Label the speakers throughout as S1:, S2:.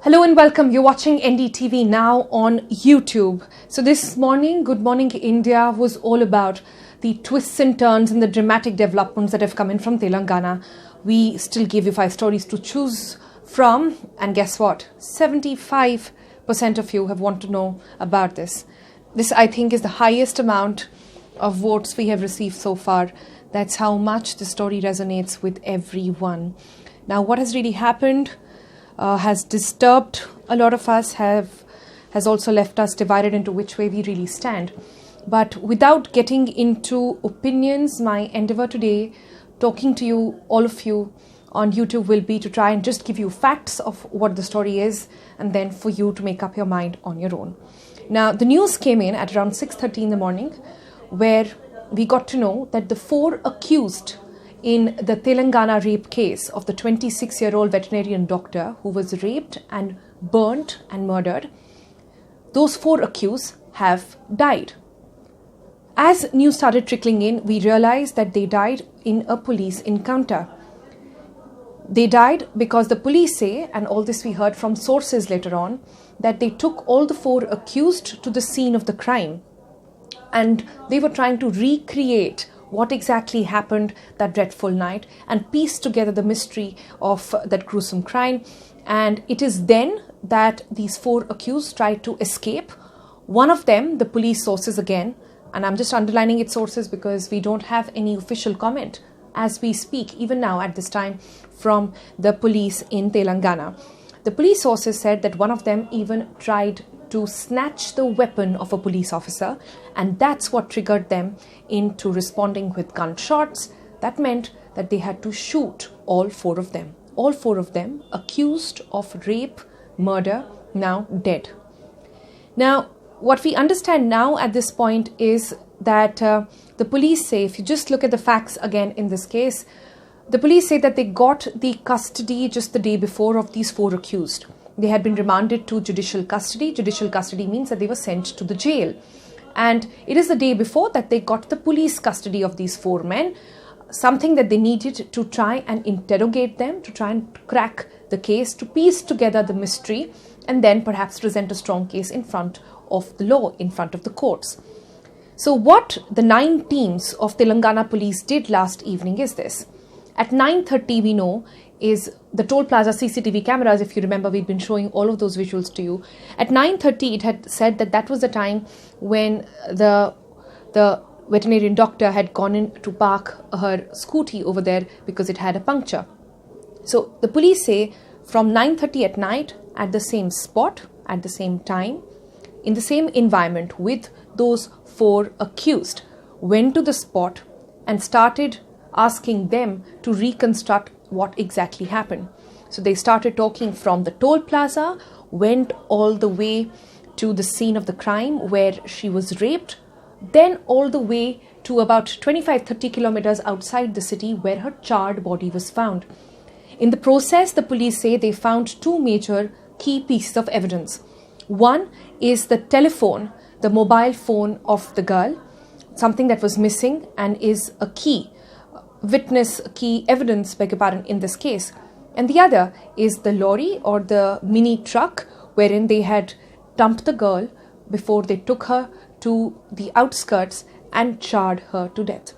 S1: Hello and welcome. You're watching NDTV now on YouTube. So this morning, Good Morning India was all about the twists and turns and the dramatic developments that have come in from Telangana. We still give you 5 stories to choose from, and guess what? 75% of you have wanted to know about this. This, I think, is the highest amount of votes we have received so far. That's how much the story resonates with everyone. Now, what has really happened has disturbed a lot of us, has also left us divided into which way we really stand. But without getting into opinions, my endeavor today, talking to you, all of you on YouTube, will be to try and just give you facts of what the story is, and then for you to make up your mind on your own. Now, the news came in at around 6:30 in the morning, where we got to know that the 4 accused in the Telangana rape case of the 26-year-old veterinarian doctor who was raped and burnt and murdered, those 4 accused have died. As news started trickling in, we realized that they died in a police encounter. They died because the police say, and all this we heard from sources later on, that they took all the 4 accused to the scene of the crime and they were trying to recreate what exactly happened that dreadful night and piece together the mystery of that gruesome crime. And it is then that these 4 accused tried to escape. One of them, the police sources again, and I'm just underlining its sources because we don't have any official comment as we speak, even now at this time, from the police in Telangana. The police sources said that one of them even tried to snatch the weapon of a police officer, and that's what triggered them into responding with gunshots. That meant that they had to shoot all 4 of them. All 4 of them accused of rape, murder, now dead. Now, what we understand now at this point is that the police say, if you just look at the facts again in this case, the police say that they got the custody just the day before of these 4 accused. They had been remanded to judicial custody. Judicial custody means that they were sent to the jail. And it is the day before that they got the police custody of these 4 men, something that they needed to try and interrogate them, to try and crack the case, to piece together the mystery, and then perhaps present a strong case in front of the law, in front of the courts. So what the 9 teams of Telangana police did last evening is this. At 9:30, we know, is the Toll Plaza CCTV cameras. If you remember, we've been showing all of those visuals to you. At 9:30, it had said that that was the time when the veterinarian doctor had gone in to park her scooty over there because it had a puncture. So the police say from 9:30 at night, at the same spot, at the same time, in the same environment with those 4 accused, went to the spot and started asking them to reconstruct what exactly happened. So they started talking from the toll plaza, went all the way to the scene of the crime where she was raped, then all the way to about 25-30 kilometers outside the city where her charred body was found. In the process, the police say they found 2 major key pieces of evidence. One is the telephone, the mobile phone of the girl, something that was missing and is a key witness, key evidence, in this case. And the other is the lorry or the mini truck wherein they had dumped the girl before they took her to the outskirts and charred her to death.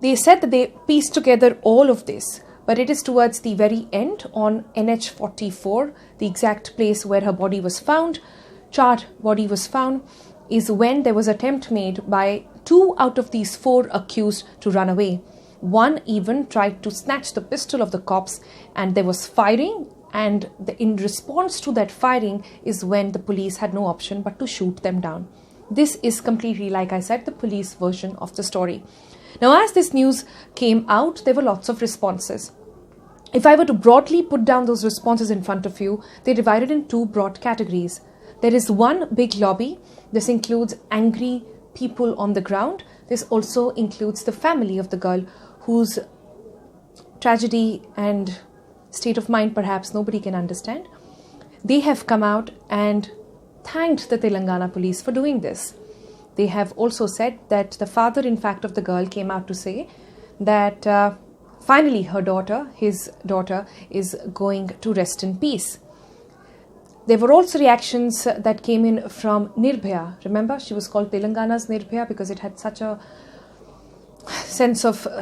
S1: They said that they pieced together all of this, but it is towards the very end on NH44, the exact place where her body was found, charred body was found, is when there was attempt made by 2 out of these 4 accused to run away. One even tried to snatch the pistol of the cops, and there was firing, and in response to that firing is when the police had no option but to shoot them down. This is completely, like I said, the police version of the story. Now, as this news came out, there were lots of responses. If I were to broadly put down those responses in front of you, they're divided in 2 broad categories. There is one big lobby. This includes angry people on the ground. This also includes the family of the girl, whose tragedy and state of mind perhaps nobody can understand. They have come out and thanked the Telangana police for doing this. They have also said that the father, in fact, of the girl came out to say that finally his daughter, is going to rest in peace. There were also reactions that came in from Nirbhaya. Remember, she was called Telangana's Nirbhaya because it had such a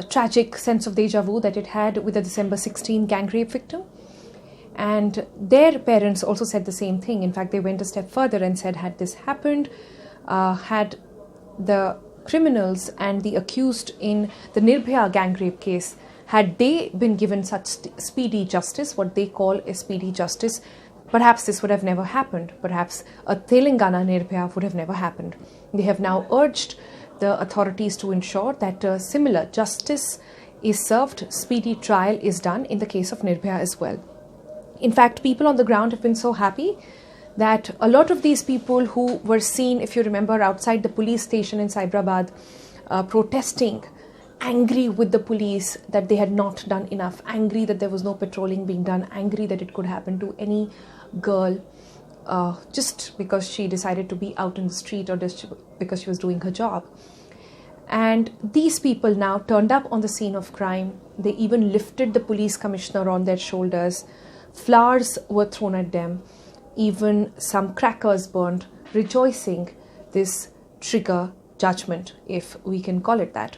S1: tragic sense of deja vu that it had with the December 16 gang rape victim. And their parents also said the same thing. In fact, they went a step further and said, had this happened, had the criminals and the accused in the Nirbhaya gang rape case, had they been given such speedy justice, what they call a speedy justice, perhaps this would have never happened. Perhaps a Telangana Nirbhaya would have never happened. They have now urged the authorities to ensure that similar justice is served, speedy trial is done in the case of Nirbhaya as well. In fact, people on the ground have been so happy that a lot of these people who were seen, if you remember, outside the police station in Cyberabad, protesting, angry with the police that they had not done enough, angry that there was no patrolling being done, angry that it could happen to any girl just because she decided to be out in the street or just because she was doing her job. And these people now turned up on the scene of crime. They even lifted the police commissioner on their shoulders. Flowers were thrown at them. Even some crackers burned, rejoicing this trigger judgment, if we can call it that.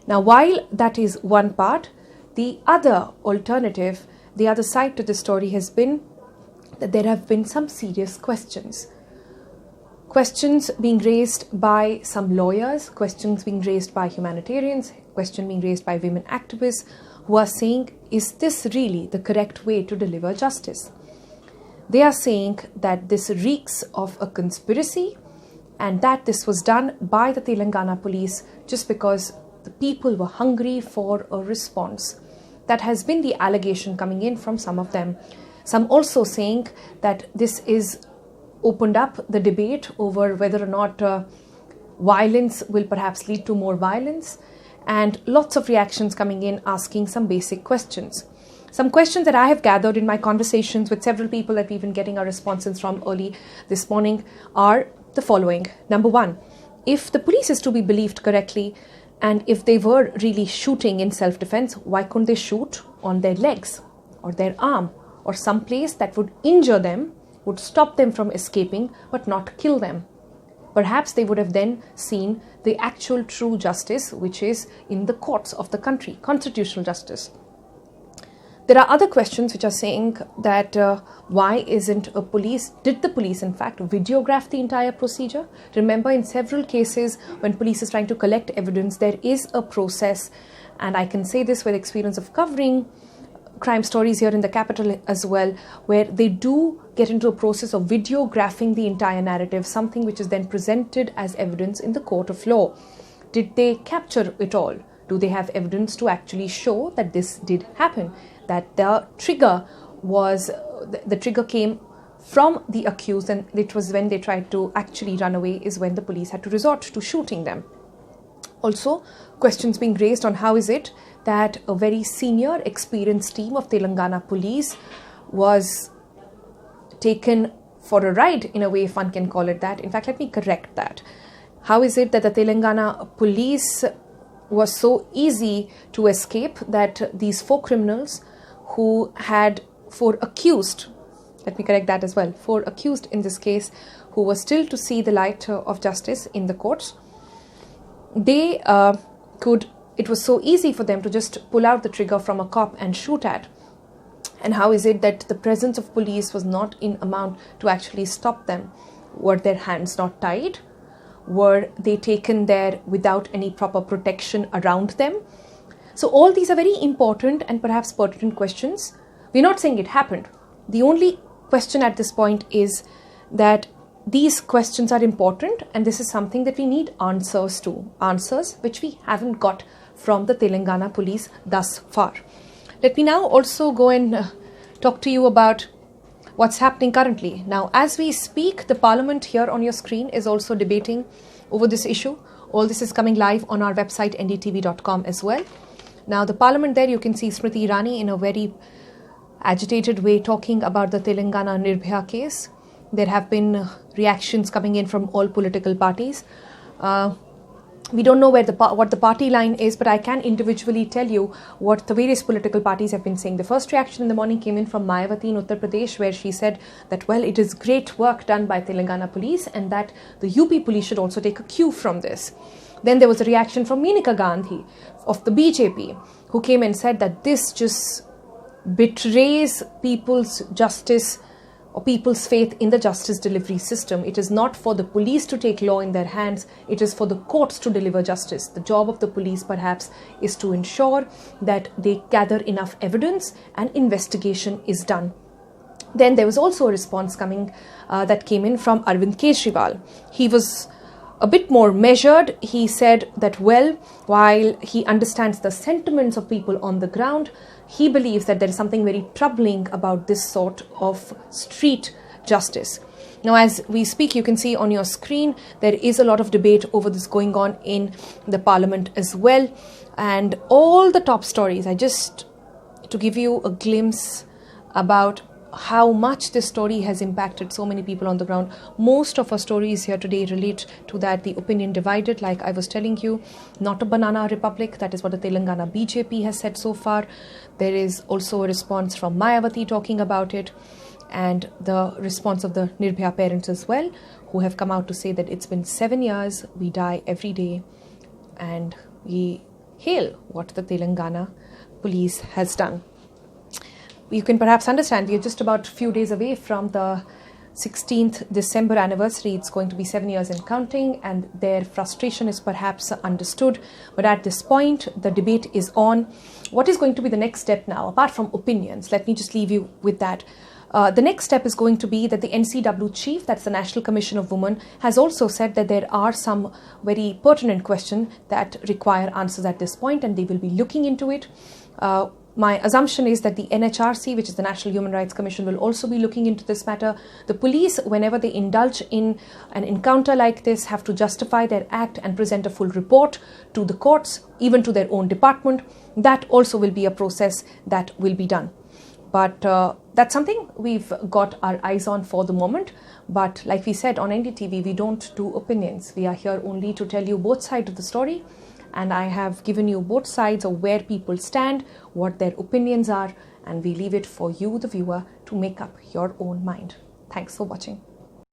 S1: Now, while that is one part, the other alternative, the other side to the story has been that there have been some serious questions. Questions being raised by some lawyers, questions being raised by humanitarians, questions being raised by women activists who are saying, is this really the correct way to deliver justice? They are saying that this reeks of a conspiracy and that this was done by the Telangana police just because the people were hungry for a response. That has been the allegation coming in from some of them. Some also saying that this is opened up the debate over whether or not violence will perhaps lead to more violence, and lots of reactions coming in asking some basic questions. Some questions that I have gathered in my conversations with several people that we've been getting our responses from early this morning are the following. Number one, if the police is to be believed correctly, and if they were really shooting in self-defense, why couldn't they shoot on their legs or their arm or some place that would injure them, would stop them from escaping but not kill them? Perhaps they would have then seen the actual true justice, which is in the courts of the country, constitutional justice. There are other questions which are saying that why isn't did the police in fact videograph the entire procedure? Remember, in several cases when police is trying to collect evidence, there is a process, and I can say this with experience of covering crime stories here in the capital as well, where they do get into a process of videographing the entire narrative, something which is then presented as evidence in the court of law. Did they capture it all? Do they have evidence to actually show that this did happen? That the trigger came from the accused, and it was when they tried to actually run away is when the police had to resort to shooting them. Also, questions being raised on how is it that a very senior, experienced team of Telangana police was taken for a ride, in a way, if one can call it that. In fact, let me correct that. How is it that the Telangana police was so easy to escape that these four criminals who had four accused, let me correct that as well, four accused in this case, who were still to see the light of justice in the courts, it was so easy for them to just pull out the trigger from a cop and shoot at. And how is it that the presence of police was not in amount to actually stop them? Were their hands not tied? Were they taken there without any proper protection around them? So all these are very important and perhaps pertinent questions. We're not saying it happened. The only question at this point is that these questions are important, and this is something that we need answers to. Answers which we haven't got from the Telangana police thus far. Let me now also go and talk to you about what's happening currently. Now, as we speak, the Parliament here on your screen is also debating over this issue. All this is coming live on our website ndtv.com as well. Now, the Parliament there, you can see Smriti Irani in a very agitated way talking about the Telangana Nirbhaya case. There have been reactions coming in from all political parties. We don't know what the party line is, but I can individually tell you what the various political parties have been saying. The first reaction in the morning came in from Mayawati in Uttar Pradesh, where she said that, well, it is great work done by Telangana police and that the UP police should also take a cue from this. Then there was a reaction from Maneka Gandhi of the BJP, who came and said that this just betrays people's justice or people's faith in the justice delivery system. It is not for the police to take law in their hands, it is for the courts to deliver justice. The job of the police perhaps is to ensure that they gather enough evidence and investigation is done. Then there was also a response that came in from Arvind Kejriwal. He was a bit more measured. He said that, well, while he understands the sentiments of people on the ground, he believes that there is something very troubling about this sort of street justice. Now, as we speak, you can see on your screen, there is a lot of debate over this going on in the parliament as well. And all the top stories, to give you a glimpse about how much this story has impacted so many people on the ground. Most of our stories here today relate to that, the opinion divided, like I was telling you, not a banana republic. That is what the Telangana BJP has said so far. There is also a response from Mayawati talking about it, and the response of the Nirbhaya parents as well, who have come out to say that it's been 7 years, we die every day, and we hail what the Telangana police has done. You can perhaps understand, we are just about a few days away from the 16th December anniversary. It's going to be 7 years and counting, and their frustration is perhaps understood. But at this point, the debate is on. What is going to be the next step now, apart from opinions? Let me just leave you with that. The next step is going to be that the NCW chief, that's the National Commission of Women, has also said that there are some very pertinent questions that require answers at this point, and they will be looking into it. My assumption is that the NHRC, which is the National Human Rights Commission, will also be looking into this matter. The police, whenever they indulge in an encounter like this, have to justify their act and present a full report to the courts, even to their own department. That also will be a process that will be done. But that's something we've got our eyes on for the moment. But like we said on NDTV, we don't do opinions. We are here only to tell you both sides of the story. And I have given you both sides of where people stand, what their opinions are, and we leave it for you, the viewer, to make up your own mind. Thanks for watching.